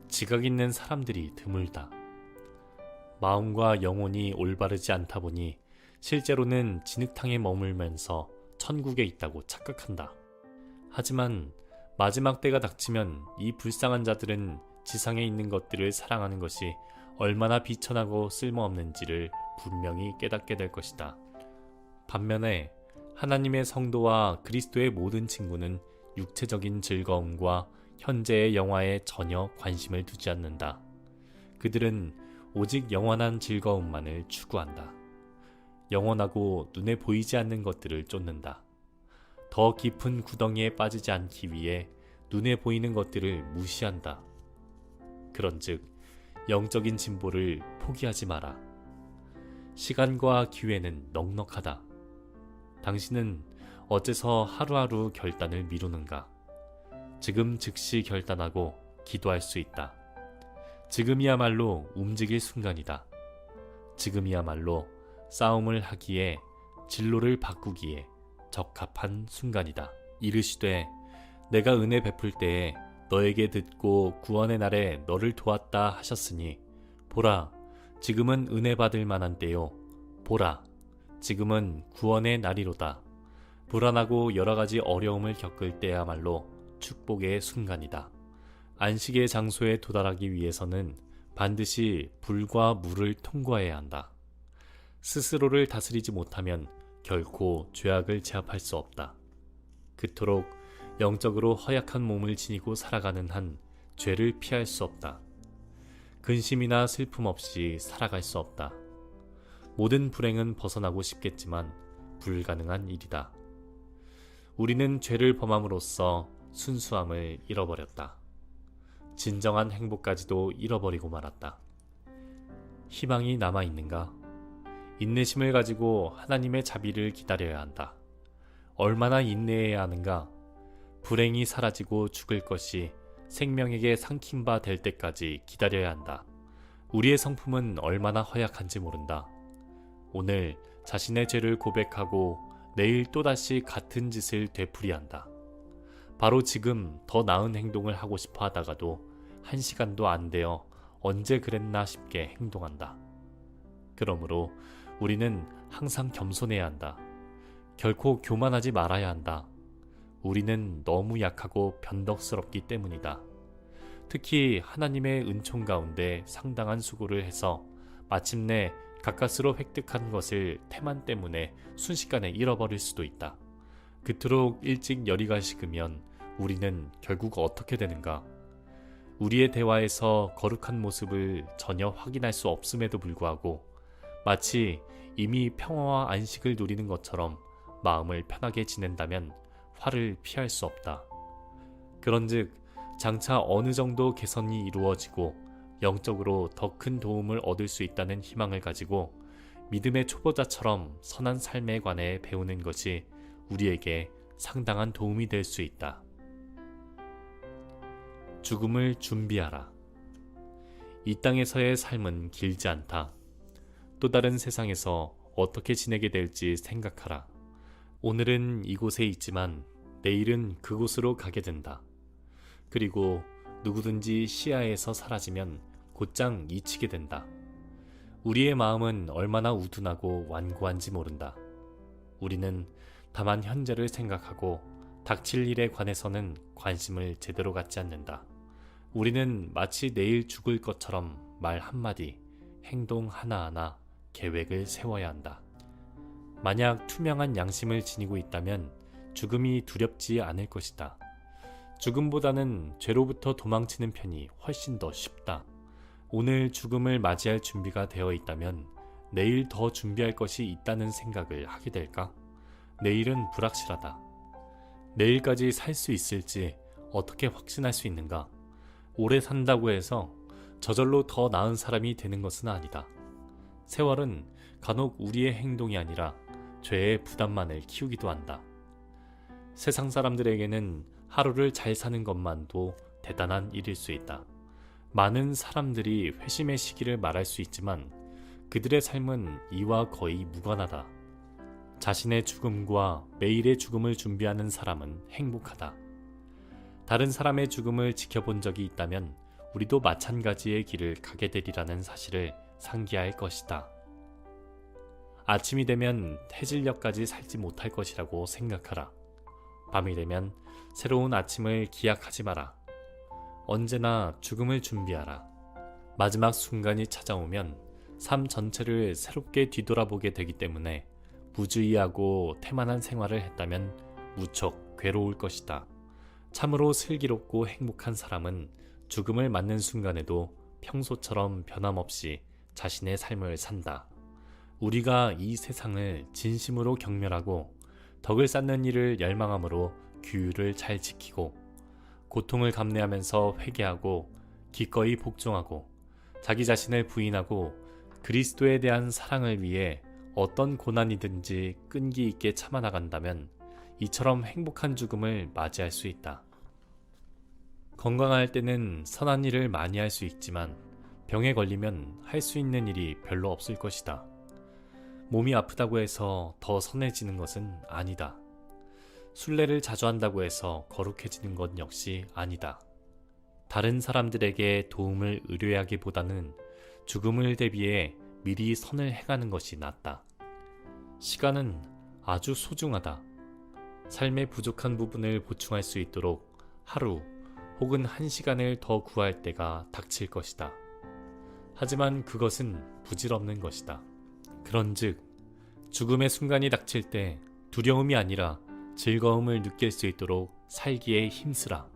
지각 있는 사람들이 드물다. 마음과 영혼이 올바르지 않다 보니 실제로는 진흙탕에 머물면서 천국에 있다고 착각한다. 하지만 마지막 때가 닥치면 이 불쌍한 자들은 지상에 있는 것들을 사랑하는 것이 얼마나 비천하고 쓸모없는지를 분명히 깨닫게 될 것이다. 반면에 하나님의 성도와 그리스도의 모든 친구는 육체적인 즐거움과 현재의 영화에 전혀 관심을 두지 않는다. 그들은 오직 영원한 즐거움만을 추구한다. 영원하고 눈에 보이지 않는 것들을 쫓는다. 더 깊은 구덩이에 빠지지 않기 위해 눈에 보이는 것들을 무시한다. 그런즉 영적인 진보를 포기하지 마라. 시간과 기회는 넉넉하다. 당신은 어째서 하루하루 결단을 미루는가? 지금 즉시 결단하고 기도할 수 있다. 지금이야말로 움직일 순간이다. 지금이야말로 싸움을 하기에 진로를 바꾸기에 적합한 순간이다. 이르시되 내가 은혜 베풀 때에 너에게 듣고 구원의 날에 너를 도왔다 하셨으니 보라 지금은 은혜 받을 만한 때요 보라 지금은 구원의 날이로다. 불안하고 여러 가지 어려움을 겪을 때야말로 축복의 순간이다. 안식의 장소에 도달하기 위해서는 반드시 불과 물을 통과해야 한다. 스스로를 다스리지 못하면 결코 죄악을 제압할 수 없다. 그토록 영적으로 허약한 몸을 지니고 살아가는 한 죄를 피할 수 없다. 근심이나 슬픔 없이 살아갈 수 없다. 모든 불행은 벗어나고 싶겠지만 불가능한 일이다. 우리는 죄를 범함으로써 순수함을 잃어버렸다. 진정한 행복까지도 잃어버리고 말았다. 희망이 남아있는가? 인내심을 가지고 하나님의 자비를 기다려야 한다. 얼마나 인내해야 하는가? 불행이 사라지고 죽을 것이 생명에게 삼킨 바 될 때까지 기다려야 한다. 우리의 성품은 얼마나 허약한지 모른다. 오늘 자신의 죄를 고백하고 내일 또다시 같은 짓을 되풀이한다. 바로 지금 더 나은 행동을 하고 싶어 하다가도 1시간도 안 되어 언제 그랬나 싶게 행동한다. 그러므로 우리는 항상 겸손해야 한다. 결코 교만하지 말아야 한다. 우리는 너무 약하고 변덕스럽기 때문이다. 특히 하나님의 은총 가운데 상당한 수고를 해서 마침내 가까스로 획득한 것을 태만 때문에 순식간에 잃어버릴 수도 있다. 그토록 일찍 열이가 식으면 우리는 결국 어떻게 되는가? 우리의 대화에서 거룩한 모습을 전혀 확인할 수 없음에도 불구하고 마치 이미 평화와 안식을 누리는 것처럼 마음을 편하게 지낸다면 화를 피할 수 없다. 그런즉 장차 어느 정도 개선이 이루어지고 영적으로 더 큰 도움을 얻을 수 있다는 희망을 가지고 믿음의 초보자처럼 선한 삶에 관해 배우는 것이 우리에게 상당한 도움이 될 수 있다. 죽음을 준비하라. 이 땅에서의 삶은 길지 않다. 또 다른 세상에서 어떻게 지내게 될지 생각하라. 오늘은 이곳에 있지만 내일은 그곳으로 가게 된다. 그리고 누구든지 시야에서 사라지면 곧장 잊히게 된다. 우리의 마음은 얼마나 우둔하고 완고한지 모른다. 우리는 다만 현재를 생각하고 닥칠 일에 관해서는 관심을 제대로 갖지 않는다. 우리는 마치 내일 죽을 것처럼 말 한마디, 행동 하나하나 계획을 세워야 한다. 만약 투명한 양심을 지니고 있다면 죽음이 두렵지 않을 것이다. 죽음보다는 죄로부터 도망치는 편이 훨씬 더 쉽다. 오늘 죽음을 맞이할 준비가 되어 있다면 내일 더 준비할 것이 있다는 생각을 하게 될까? 내일은 불확실하다. 내일까지 살 수 있을지 어떻게 확신할 수 있는가? 오래 산다고 해서 저절로 더 나은 사람이 되는 것은 아니다. 세월은 간혹 우리의 행동이 아니라 죄의 부담만을 키우기도 한다. 세상 사람들에게는 하루를 잘 사는 것만도 대단한 일일 수 있다. 많은 사람들이 회심의 시기를 말할 수 있지만 그들의 삶은 이와 거의 무관하다. 자신의 죽음과 매일의 죽음을 준비하는 사람은 행복하다. 다른 사람의 죽음을 지켜본 적이 있다면 우리도 마찬가지의 길을 가게 되리라는 사실을 상기할 것이다. 아침이 되면 해질녘까지 살지 못할 것이라고 생각하라. 밤이 되면 새로운 아침을 기약하지 마라. 언제나 죽음을 준비하라. 마지막 순간이 찾아오면 삶 전체를 새롭게 뒤돌아보게 되기 때문에 무주의하고 태만한 생활을 했다면 무척 괴로울 것이다. 참으로 슬기롭고 행복한 사람은 죽음을 맞는 순간에도 평소처럼 변함없이 자신의 삶을 산다. 우리가 이 세상을 진심으로 경멸하고 덕을 쌓는 일을 열망함으로 규율을 잘 지키고 고통을 감내하면서 회개하고 기꺼이 복종하고 자기 자신을 부인하고 그리스도에 대한 사랑을 위해 어떤 고난이든지 끈기 있게 참아나간다면 이처럼 행복한 죽음을 맞이할 수 있다. 건강할 때는 선한 일을 많이 할 수 있지만 병에 걸리면 할 수 있는 일이 별로 없을 것이다. 몸이 아프다고 해서 더 선해지는 것은 아니다. 순례를 자주 한다고 해서 거룩해지는 것 역시 아니다. 다른 사람들에게 도움을 의뢰하기보다는 죽음을 대비해 미리 선을 행하는 것이 낫다. 시간은 아주 소중하다. 삶의 부족한 부분을 보충할 수 있도록 하루 혹은 1시간을 더 구할 때가 닥칠 것이다. 하지만 그것은 부질없는 것이다. 그런즉 죽음의 순간이 닥칠 때 두려움이 아니라 즐거움을 느낄 수 있도록 살기에 힘쓰라.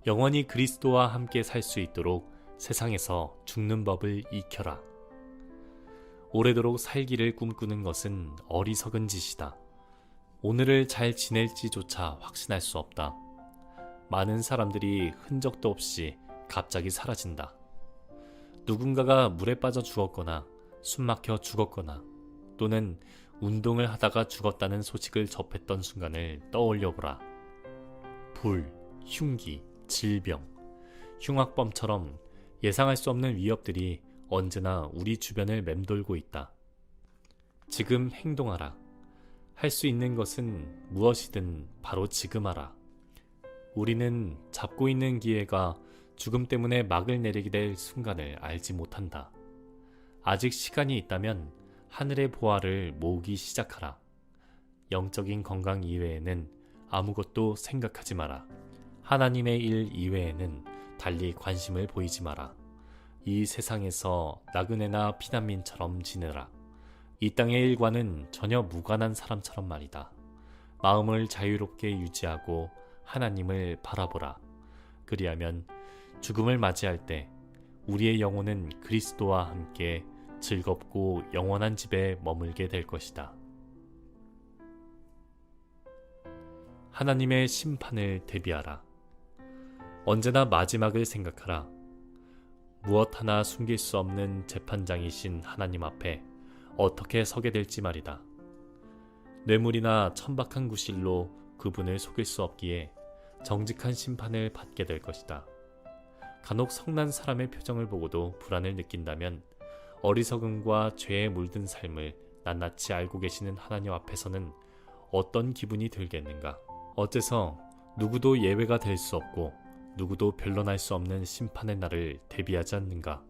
영원히 그리스도와 함께 살 수 있도록 세상에서 죽는 법을 익혀라. 오래도록 살기를 꿈꾸는 것은 어리석은 짓이다. 오늘을 잘 지낼지조차 확신할 수 없다. 많은 사람들이 흔적도 없이 갑자기 사라진다. 누군가가 물에 빠져 죽었거나 숨막혀 죽었거나 또는 운동을 하다가 죽었다는 소식을 접했던 순간을 떠올려보라. 불, 흉기, 질병, 흉악범처럼 예상할 수 없는 위협들이 언제나 우리 주변을 맴돌고 있다. 지금 행동하라. 할 수 있는 것은 무엇이든 바로 지금 하라. 우리는 잡고 있는 기회가 죽음 때문에 막을 내리게 될 순간을 알지 못한다. 아직 시간이 있다면 하늘의 보화를 모으기 시작하라. 영적인 건강 이외에는 아무것도 생각하지 마라. 하나님의 일 이외에는 달리 관심을 보이지 마라. 이 세상에서 나그네나 피난민처럼 지내라. 이 땅의 일과는 전혀 무관한 사람처럼 말이다. 마음을 자유롭게 유지하고 하나님을 바라보라. 그리하면 죽음을 맞이할 때 우리의 영혼은 그리스도와 함께 즐겁고 영원한 집에 머물게 될 것이다. 하나님의 심판을 대비하라. 언제나 마지막을 생각하라. 무엇 하나 숨길 수 없는 재판장이신 하나님 앞에 어떻게 서게 될지 말이다. 뇌물이나 천박한 구실로 그분을 속일 수 없기에 정직한 심판을 받게 될 것이다. 간혹 성난 사람의 표정을 보고도 불안을 느낀다면 어리석음과 죄에 물든 삶을 낱낱이 알고 계시는 하나님 앞에서는 어떤 기분이 들겠는가? 어째서 누구도 예외가 될 수 없고 누구도 변론할 수 없는 심판의 날을 대비하지 않는가?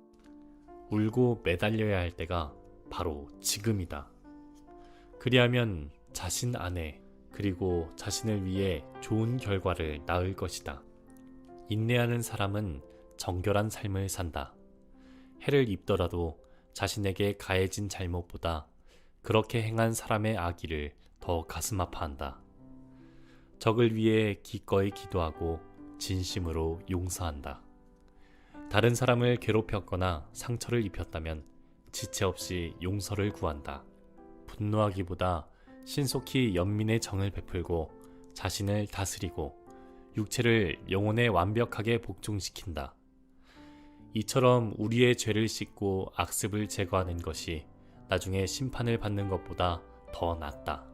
울고 매달려야 할 때가 바로 지금이다. 그리하면 자신 안에 그리고 자신을 위해 좋은 결과를 낳을 것이다. 인내하는 사람은 정결한 삶을 산다. 해를 입더라도 자신에게 가해진 잘못보다 그렇게 행한 사람의 악의를 더 가슴 아파한다. 적을 위해 기꺼이 기도하고 진심으로 용서한다. 다른 사람을 괴롭혔거나 상처를 입혔다면 지체 없이 용서를 구한다. 분노하기보다 신속히 연민의 정을 베풀고 자신을 다스리고 육체를 영혼에 완벽하게 복종시킨다. 이처럼 우리의 죄를 씻고 악습을 제거하는 것이 나중에 심판을 받는 것보다 더 낫다.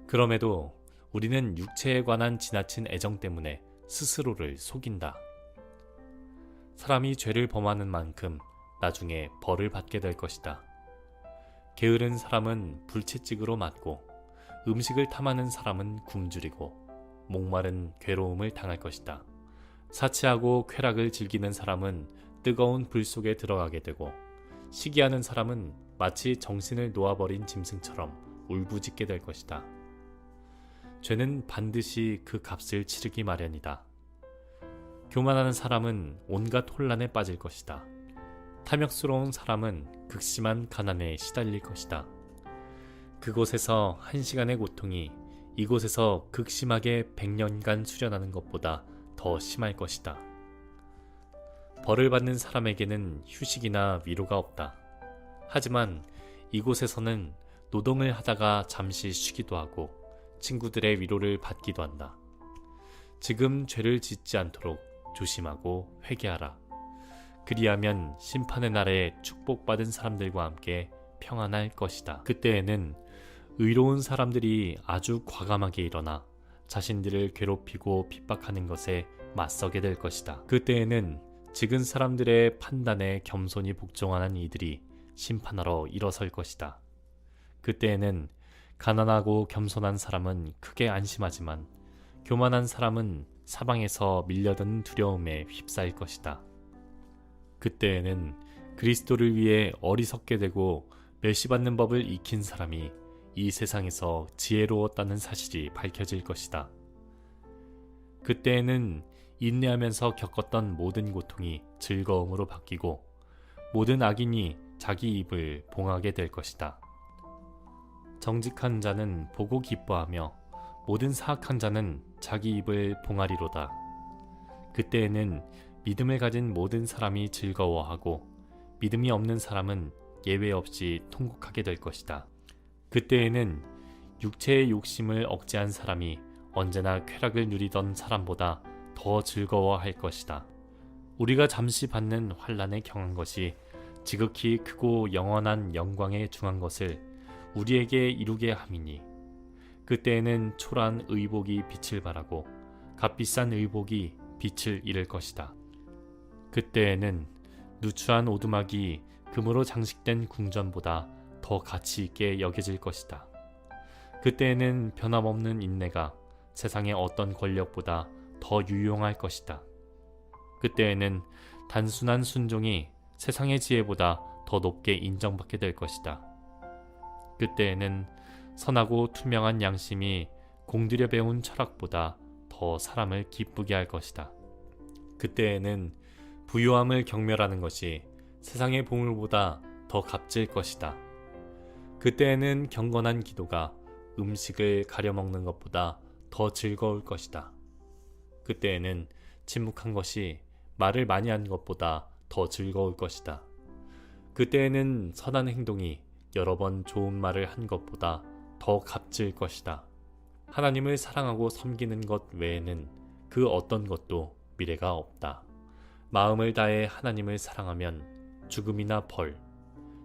그럼에도 우리는 육체에 관한 지나친 애정 때문에 스스로를 속인다. 사람이 죄를 범하는 만큼 나중에 벌을 받게 될 것이다. 게으른 사람은 불채찍으로 맞고 음식을 탐하는 사람은 굶주리고 목마른 괴로움을 당할 것이다. 사치하고 쾌락을 즐기는 사람은 뜨거운 불 속에 들어가게 되고 시기하는 사람은 마치 정신을 놓아버린 짐승처럼 울부짖게 될 것이다. 죄는 반드시 그 값을 치르기 마련이다. 교만하는 사람은 온갖 혼란에 빠질 것이다. 탐욕스러운 사람은 극심한 가난에 시달릴 것이다. 그곳에서 1시간의 고통이 이곳에서 극심하게 100년간 수련하는 것보다 더 심할 것이다. 벌을 받는 사람에게는 휴식이나 위로가 없다. 하지만 이곳에서는 노동을 하다가 잠시 쉬기도 하고 친구들의 위로를 받기도 한다. 지금 죄를 짓지 않도록 조심하고 회개하라. 그리하면 심판의 날에 축복받은 사람들과 함께 평안할 것이다. 그때에는 의로운 사람들이 아주 과감하게 일어나 자신들을 괴롭히고 핍박하는 것에 맞서게 될 것이다. 그때에는 지금 사람들의 판단에 겸손히 복종하는 이들이 심판하러 일어설 것이다. 그때에는 가난하고 겸손한 사람은 크게 안심하지만 교만한 사람은 사방에서 밀려드는 두려움에 휩싸일 것이다. 그때에는 그리스도를 위해 어리석게 되고 멸시받는 법을 익힌 사람이 이 세상에서 지혜로웠다는 사실이 밝혀질 것이다. 그때에는 인내하면서 겪었던 모든 고통이 즐거움으로 바뀌고 모든 악인이 자기 입을 봉하게 될 것이다. 정직한 자는 보고 기뻐하며 모든 사악한 자는 자기 입을 봉하리로다. 그때에는 믿음을 가진 모든 사람이 즐거워하고 믿음이 없는 사람은 예외 없이 통곡하게 될 것이다. 그때에는 육체의 욕심을 억제한 사람이 언제나 쾌락을 누리던 사람보다 더 즐거워할 것이다. 우리가 잠시 받는 환난에 경한 것이 지극히 크고 영원한 영광에 중한 것을 우리에게 이루게 함이니 그때에는 초라한 의복이 빛을 발하고 값비싼 의복이 빛을 잃을 것이다. 그때에는 누추한 오두막이 금으로 장식된 궁전보다 더 가치 있게 여겨질 것이다. 그때에는 변함없는 인내가 세상의 어떤 권력보다 더 유용할 것이다. 그때에는 단순한 순종이 세상의 지혜보다 더 높게 인정받게 될 것이다. 그때에는 선하고 투명한 양심이 공들여 배운 철학보다 더 사람을 기쁘게 할 것이다. 그때에는 부유함을 경멸하는 것이 세상의 보물보다 더 값질 것이다. 그때에는 경건한 기도가 음식을 가려 먹는 것보다 더 즐거울 것이다. 그때에는 침묵한 것이 말을 많이 한 것보다 더 즐거울 것이다. 그때에는 선한 행동이 여러 번 좋은 말을 한 것보다 더 값질 것이다. 하나님을 사랑하고 섬기는 것 외에는 그 어떤 것도 미래가 없다. 마음을 다해 하나님을 사랑하면 죽음이나 벌,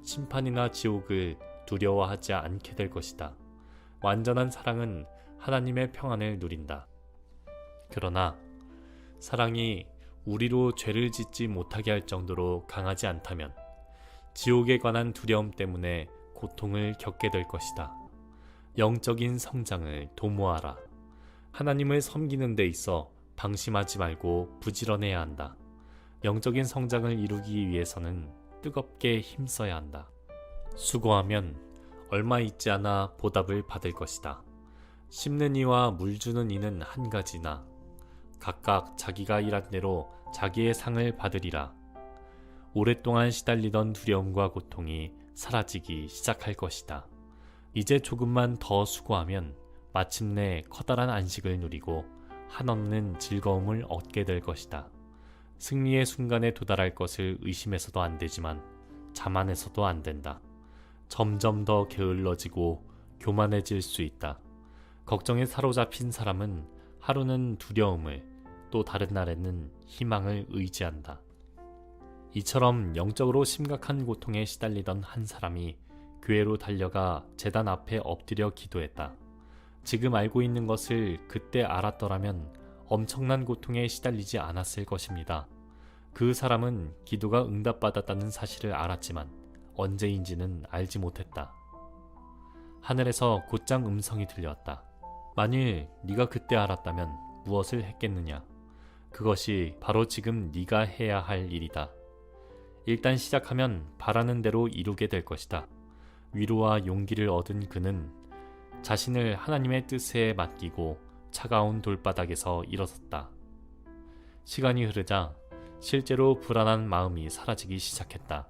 심판이나 지옥을 두려워하지 않게 될 것이다. 완전한 사랑은 하나님의 평안을 누린다. 그러나 사랑이 우리로 죄를 짓지 못하게 할 정도로 강하지 않다면 지옥에 관한 두려움 때문에 고통을 겪게 될 것이다. 영적인 성장을 도모하라. 하나님을 섬기는 데 있어 방심하지 말고 부지런해야 한다. 영적인 성장을 이루기 위해서는 뜨겁게 힘써야 한다. 수고하면 얼마 있지 않아 보답을 받을 것이다. 심는 이와 물 주는 이는 한 가지나 각각 자기가 일한 대로 자기의 상을 받으리라. 오랫동안 시달리던 두려움과 고통이 사라지기 시작할 것이다. 이제 조금만 더 수고하면 마침내 커다란 안식을 누리고 한없는 즐거움을 얻게 될 것이다. 승리의 순간에 도달할 것을 의심해서도 안 되지만 자만해서도 안 된다. 점점 더 게을러지고 교만해질 수 있다. 걱정에 사로잡힌 사람은 하루는 두려움을, 또 다른 날에는 희망을 의지한다. 이처럼 영적으로 심각한 고통에 시달리던 한 사람이 교회로 달려가 제단 앞에 엎드려 기도했다. 지금 알고 있는 것을 그때 알았더라면 엄청난 고통에 시달리지 않았을 것입니다. 그 사람은 기도가 응답받았다는 사실을 알았지만 언제인지는 알지 못했다. 하늘에서 곧장 음성이 들려왔다. 만일 네가 그때 알았다면 무엇을 했겠느냐? 그것이 바로 지금 네가 해야 할 일이다. 일단 시작하면 바라는 대로 이루게 될 것이다. 위로와 용기를 얻은 그는 자신을 하나님의 뜻에 맡기고 차가운 돌바닥에서 일어섰다. 시간이 흐르자 실제로 불안한 마음이 사라지기 시작했다.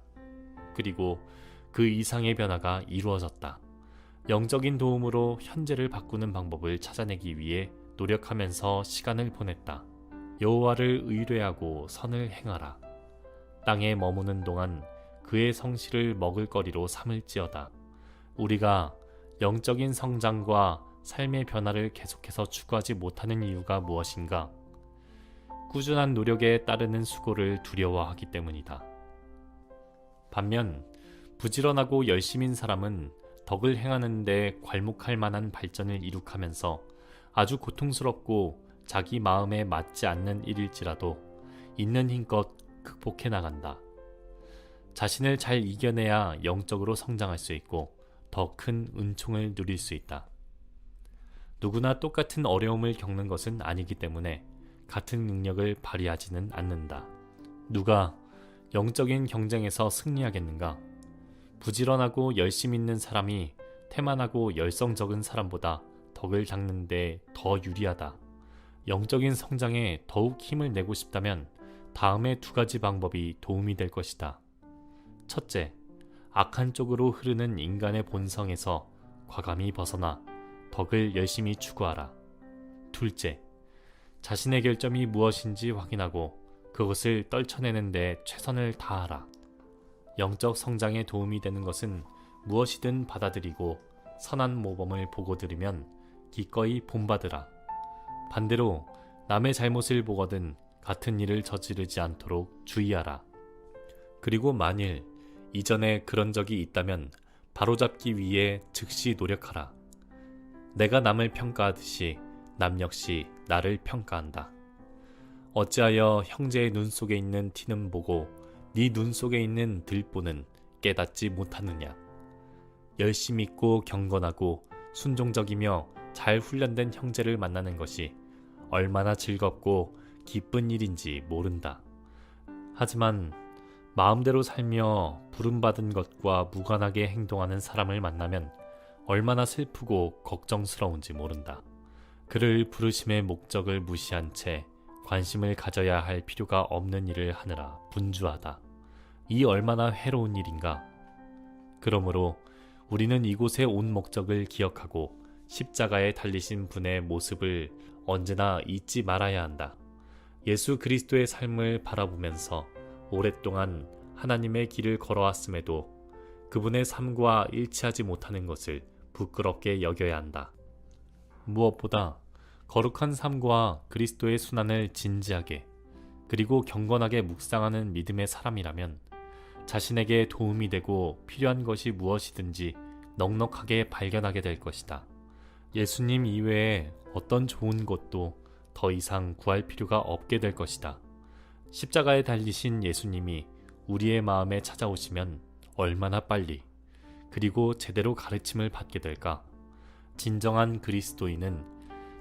그리고 그 이상의 변화가 이루어졌다. 영적인 도움으로 현재를 바꾸는 방법을 찾아내기 위해 노력하면서 시간을 보냈다. 여호와를 의뢰하고 선을 행하라. 땅에 머무는 동안 그의 성실을 먹을거리로 삼을지어다. 우리가 영적인 성장과 삶의 변화를 계속해서 추구하지 못하는 이유가 무엇인가? 꾸준한 노력에 따르는 수고를 두려워하기 때문이다. 반면 부지런하고 열심인 사람은 덕을 행하는 데 괄목할 만한 발전을 이룩하면서 아주 고통스럽고 자기 마음에 맞지 않는 일일지라도 있는 힘껏 극복해 나간다. 자신을 잘 이겨내야 영적으로 성장할 수 있고 더 큰 은총을 누릴 수 있다. 누구나 똑같은 어려움을 겪는 것은 아니기 때문에 같은 능력을 발휘하지는 않는다. 누가 영적인 경쟁에서 승리하겠는가? 부지런하고 열심 있는 사람이 태만하고 열성적인 사람보다 덕을 닦는데 더 유리하다. 영적인 성장에 더욱 힘을 내고 싶다면 다음의 두 가지 방법이 도움이 될 것이다. 첫째, 악한 쪽으로 흐르는 인간의 본성에서 과감히 벗어나 덕을 열심히 추구하라. 둘째, 자신의 결점이 무엇인지 확인하고 그것을 떨쳐내는 데 최선을 다하라. 영적 성장에 도움이 되는 것은 무엇이든 받아들이고 선한 모범을 보고 들으면 기꺼이 본받으라. 반대로 남의 잘못을 보거든 같은 일을 저지르지 않도록 주의하라. 그리고 만일 이전에 그런 적이 있다면 바로잡기 위해 즉시 노력하라. 내가 남을 평가하듯이 남 역시 나를 평가한다. 어찌하여 형제의 눈 속에 있는 티는 보고 네 눈 속에 있는 들보는 깨닫지 못하느냐. 열심 있고 경건하고 순종적이며 잘 훈련된 형제를 만나는 것이 얼마나 즐겁고 기쁜 일인지 모른다. 하지만 마음대로 살며 부름받은 것과 무관하게 행동하는 사람을 만나면 얼마나 슬프고 걱정스러운지 모른다. 그를 부르심의 목적을 무시한 채 관심을 가져야 할 필요가 없는 일을 하느라 분주하다. 이 얼마나 해로운 일인가. 그러므로 우리는 이곳에 온 목적을 기억하고 십자가에 달리신 분의 모습을 언제나 잊지 말아야 한다. 예수 그리스도의 삶을 바라보면서 오랫동안 하나님의 길을 걸어왔음에도 그분의 삶과 일치하지 못하는 것을 부끄럽게 여겨야 한다. 무엇보다 거룩한 삶과 그리스도의 순환을 진지하게 그리고 경건하게 묵상하는 믿음의 사람이라면 자신에게 도움이 되고 필요한 것이 무엇이든지 넉넉하게 발견하게 될 것이다. 예수님 이외에 어떤 좋은 것도 더 이상 구할 필요가 없게 될 것이다. 십자가에 달리신 예수님이 우리의 마음에 찾아오시면 얼마나 빨리 그리고 제대로 가르침을 받게 될까? 진정한 그리스도인은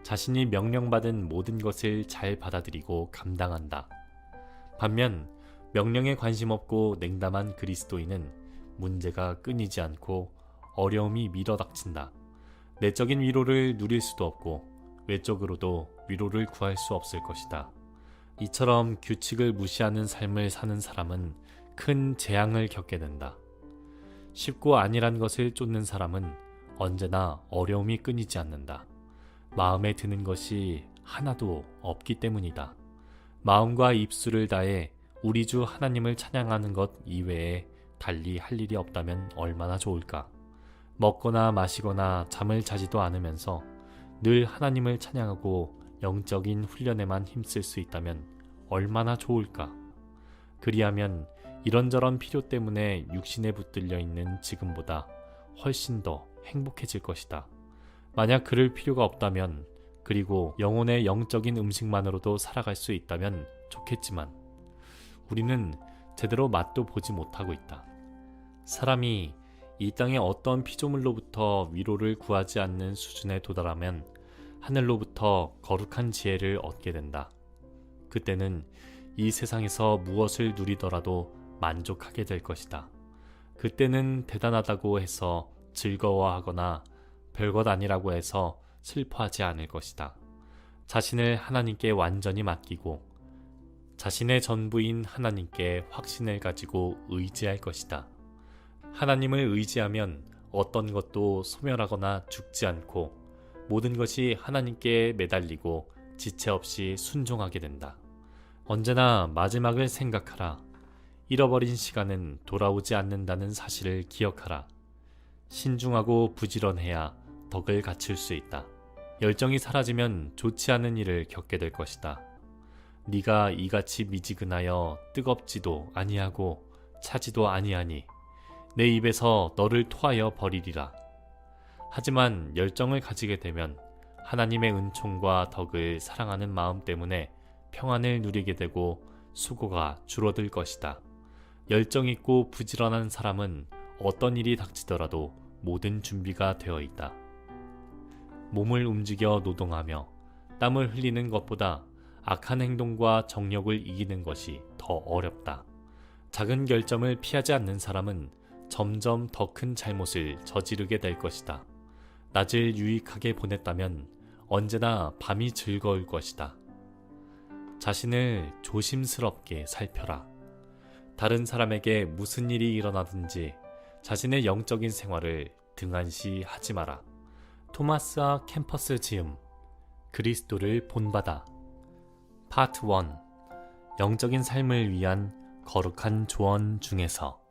자신이 명령받은 모든 것을 잘 받아들이고 감당한다. 반면 명령에 관심 없고 냉담한 그리스도인은 문제가 끊이지 않고 어려움이 밀어닥친다. 내적인 위로를 누릴 수도 없고 외적으로도 위로를 구할 수 없을 것이다. 이처럼 규칙을 무시하는 삶을 사는 사람은 큰 재앙을 겪게 된다. 쉽고 안일한 것을 쫓는 사람은 언제나 어려움이 끊이지 않는다. 마음에 드는 것이 하나도 없기 때문이다. 마음과 입술을 다해 우리 주 하나님을 찬양하는 것 이외에 달리 할 일이 없다면 얼마나 좋을까. 먹거나 마시거나 잠을 자지도 않으면서 늘 하나님을 찬양하고 영적인 훈련에만 힘쓸 수 있다면 얼마나 좋을까. 그리하면 이런저런 필요 때문에 육신에 붙들려 있는 지금보다 훨씬 더 행복해질 것이다. 만약 그럴 필요가 없다면, 그리고 영혼의 영적인 음식만으로도 살아갈 수 있다면 좋겠지만 우리는 제대로 맛도 보지 못하고 있다. 사람이 이 땅의 어떤 피조물로부터 위로를 구하지 않는 수준에 도달하면 하늘로부터 거룩한 지혜를 얻게 된다. 그때는 이 세상에서 무엇을 누리더라도 만족하게 될 것이다. 그때는 대단하다고 해서 즐거워하거나 별것 아니라고 해서 슬퍼하지 않을 것이다. 자신을 하나님께 완전히 맡기고 자신의 전부인 하나님께 확신을 가지고 의지할 것이다. 하나님을 의지하면 어떤 것도 소멸하거나 죽지 않고 모든 것이 하나님께 매달리고 지체 없이 순종하게 된다. 언제나 마지막을 생각하라. 잃어버린 시간은 돌아오지 않는다는 사실을 기억하라. 신중하고 부지런해야 덕을 갖출 수 있다. 열정이 사라지면 좋지 않은 일을 겪게 될 것이다. 네가 이같이 미지근하여 뜨겁지도 아니하고 차지도 아니하니 내 입에서 너를 토하여 버리리라. 하지만 열정을 가지게 되면 하나님의 은총과 덕을 사랑하는 마음 때문에 평안을 누리게 되고 수고가 줄어들 것이다. 열정 있고 부지런한 사람은 어떤 일이 닥치더라도 모든 준비가 되어 있다. 몸을 움직여 노동하며 땀을 흘리는 것보다 악한 행동과 정욕을 이기는 것이 더 어렵다. 작은 결점을 피하지 않는 사람은 점점 더 큰 잘못을 저지르게 될 것이다. 낮을 유익하게 보냈다면 언제나 밤이 즐거울 것이다. 자신을 조심스럽게 살펴라. 다른 사람에게 무슨 일이 일어나든지 자신의 영적인 생활을 등한시하지 마라. 토마스와 캠퍼스 지음, 그리스도를 본받아. 파트 1. 영적인 삶을 위한 거룩한 조언 중에서